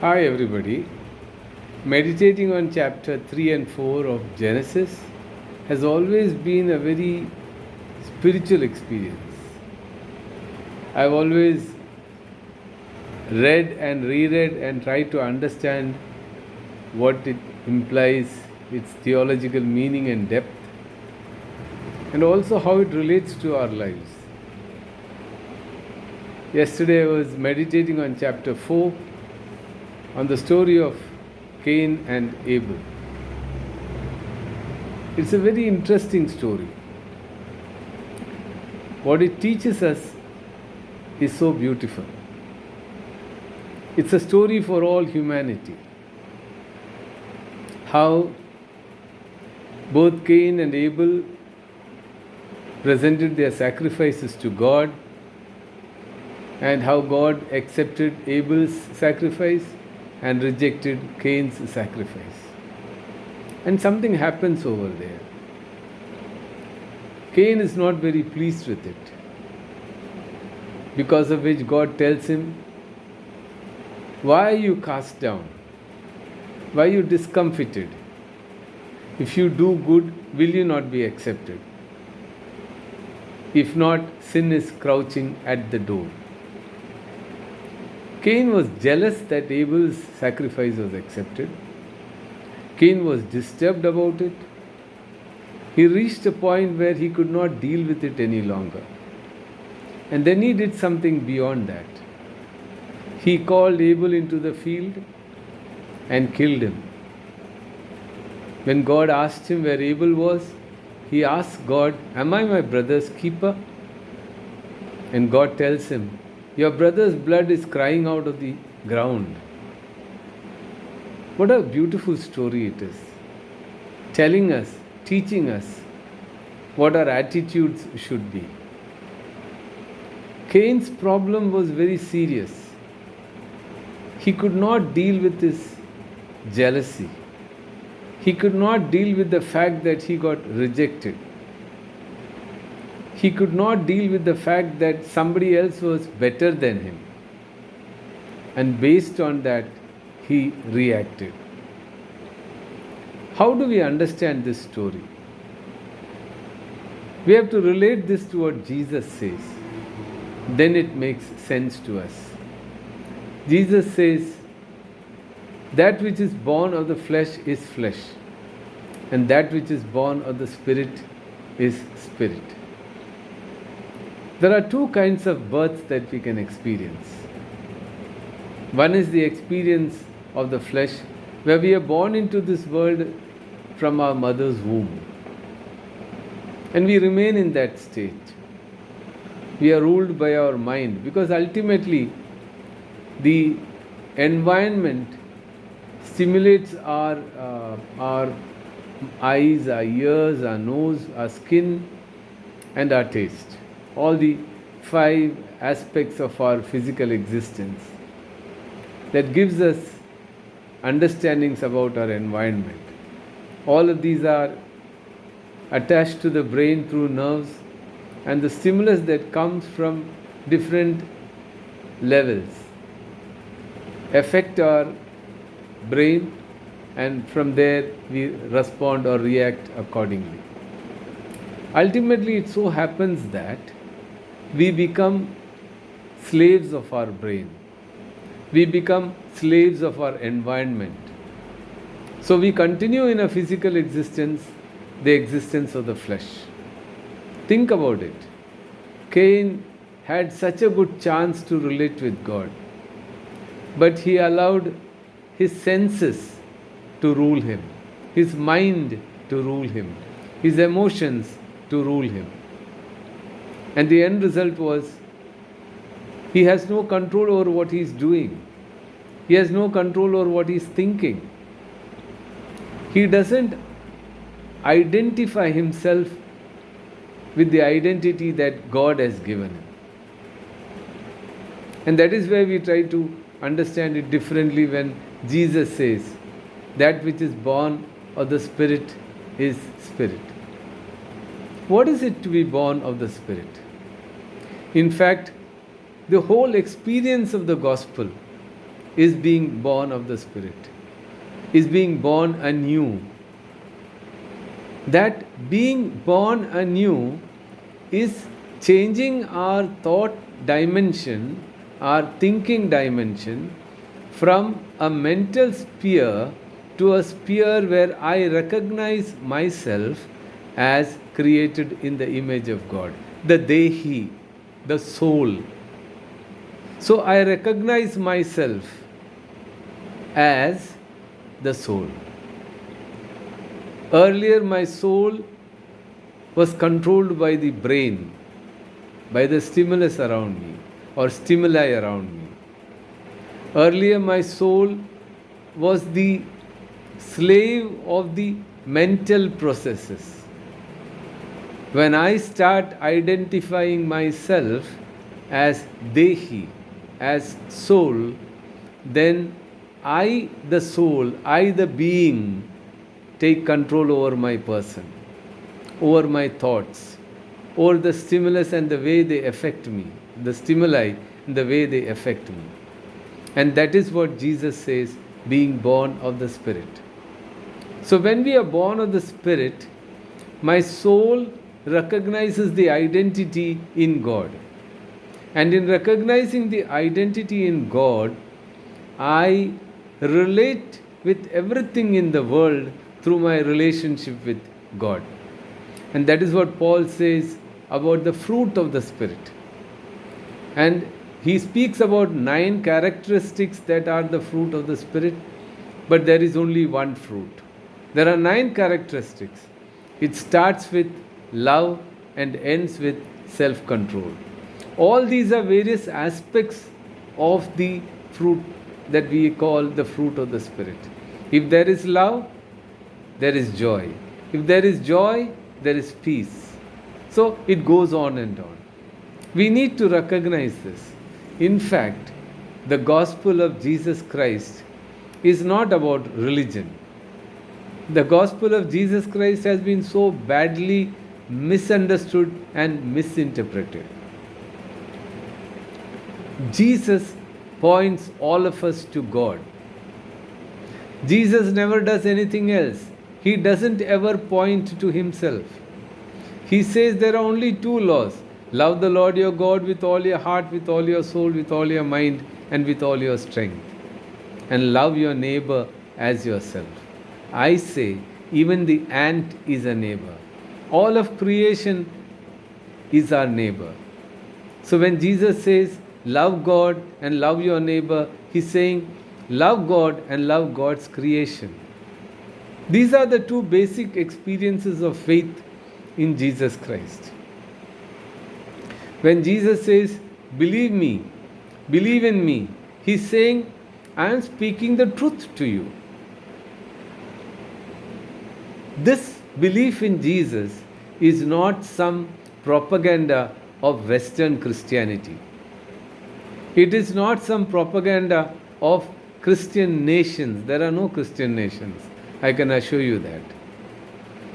Hi, everybody. Meditating on chapter 3 and 4 of Genesis has always been a very spiritual experience. I've always read and reread and tried to understand what it implies, its theological meaning and depth, and also how it relates to our lives. Yesterday I was meditating on chapter 4 on the story of Cain and Abel. It's a very interesting story. What it teaches us is so beautiful. It's a story for all humanity. How both Cain and Abel presented their sacrifices to God, and how God accepted Abel's sacrifice and rejected Cain's sacrifice. And something happens over there. Cain is not very pleased with it, because of which God tells him, "Why are you cast down? Why are you discomfited? If you do good, will you not be accepted? If not, sin is crouching at the door." Cain was jealous that Abel's sacrifice was accepted. Cain was disturbed about it. He reached a point where he could not deal with it any longer. And then he did something beyond that. He called Abel into the field and killed him. When God asked him where Abel was, he asked God, "Am I my brother's keeper?" And God tells him, "Your brother's blood is crying out of the ground." What a beautiful story it is, telling us, teaching us what our attitudes should be. Cain's problem was very serious. He could not deal with his jealousy. He could not deal with the fact that he got rejected. He could not deal with the fact that somebody else was better than him. And based on that, he reacted. How do we understand this story? We have to relate this to what Jesus says. Then it makes sense to us. Jesus says, "That which is born of the flesh is flesh, and that which is born of the Spirit is spirit." There are two kinds of births that we can experience. One is the experience of the flesh, where we are born into this world from our mother's womb. And we remain in that state. We are ruled by our mind, because ultimately the environment stimulates our eyes, our ears, our nose, our skin, and our taste. All the 5 aspects of our physical existence that gives us understandings about our environment. All of these are attached to the brain through nerves, and the stimulus that comes from different levels affect our brain, and from there we respond or react accordingly. Ultimately, it so happens that we become slaves of our brain. We become slaves of our environment. So we continue in a physical existence, the existence of the flesh. Think about it. Cain had such a good chance to relate with God, but he allowed his senses to rule him, his mind to rule him, his emotions to rule him. And the end result was, he has no control over what he is doing. He has no control over what he is thinking. He doesn't identify himself with the identity that God has given him. And that is where we try to understand it differently when Jesus says, "That which is born of the Spirit is spirit." What is it to be born of the Spirit? In fact, the whole experience of the gospel is being born of the Spirit, is being born anew. That being born anew is changing our thought dimension, our thinking dimension, from a mental sphere to a sphere where I recognize myself as created in the image of God, the Dehi, the soul. So I recognize myself as the soul. Earlier, my soul was controlled by the brain, by the stimulus around me or stimuli around me. Earlier, my soul was the slave of the mental processes. When I start identifying myself as Dehi, as soul, then I, the soul, I, the being, take control over my person, over my thoughts, over the stimulus and the way they affect me, the stimuli and the way they affect me. And that is what Jesus says, being born of the Spirit. So when we are born of the Spirit, my soul recognizes the identity in God. And in recognizing the identity in God, I relate with everything in the world through my relationship with God. And that is what Paul says about the fruit of the Spirit. And he speaks about 9 characteristics that are the fruit of the Spirit, but there is only one fruit. There are 9 characteristics. It starts with love and ends with self-control. All these are various aspects of the fruit that we call the fruit of the Spirit. If there is love, there is joy. If there is joy, there is peace. So it goes on and on. We need to recognize this. In fact, the gospel of Jesus Christ is not about religion. The gospel of Jesus Christ has been so badly misunderstood and misinterpreted. Jesus points all of us to God. Jesus never does anything else. He doesn't ever point to himself. He says there are only 2 laws. Love the Lord your God with all your heart, with all your soul, with all your mind, and with all your strength. And love your neighbor as yourself. I say, even the ant is a neighbor. All of creation is our neighbor. So when Jesus says, love God and love your neighbor, he's saying, love God and love God's creation. These are the 2 basic experiences of faith in Jesus Christ. When Jesus says, believe me, believe in me, he's saying, I am speaking the truth to you. This belief in Jesus is not some propaganda of Western Christianity. It is not some propaganda of Christian nations. There are no Christian nations. I can assure you that.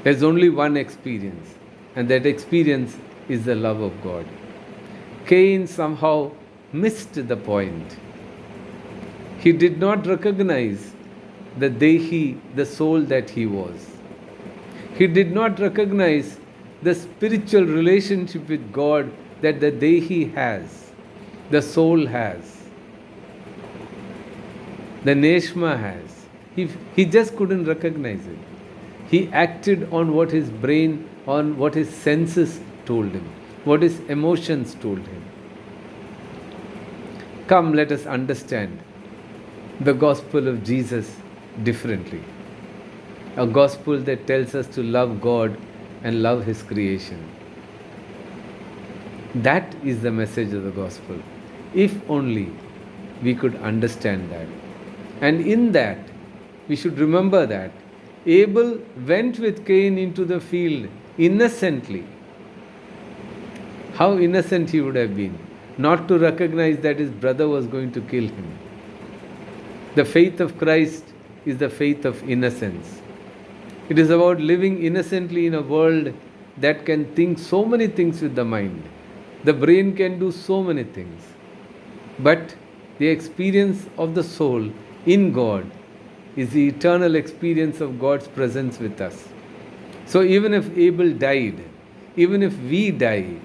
There's only one experience, and that experience is the love of God. Cain somehow missed the point. He did not recognize the Dehi, the soul that he was. He did not recognize the spiritual relationship with God that the Dehi has, the soul has, the Neshma has. He just couldn't recognize it. He acted on what his brain, on what his senses told him, what his emotions told him. Come, let us understand the gospel of Jesus differently. A gospel that tells us to love God and love His creation. That is the message of the gospel. If only we could understand that. And in that, we should remember that Abel went with Cain into the field innocently. How innocent he would have been, not to recognize that his brother was going to kill him. The faith of Christ is the faith of innocence. It is about living innocently in a world that can think so many things with the mind. The brain can do so many things. But The experience of the soul in God is the eternal experience of God's presence with us. So even if Abel died, even if we die,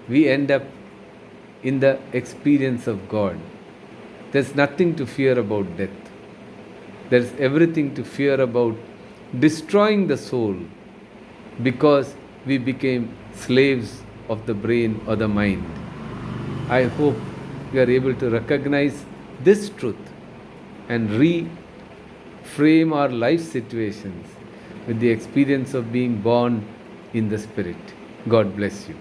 we end up in the experience of God. There's nothing to fear about death. There's everything to fear about destroying the soul because we became slaves of the brain or the mind. I hope we are able to recognize this truth and reframe our life situations with the experience of being born in the Spirit. God bless you.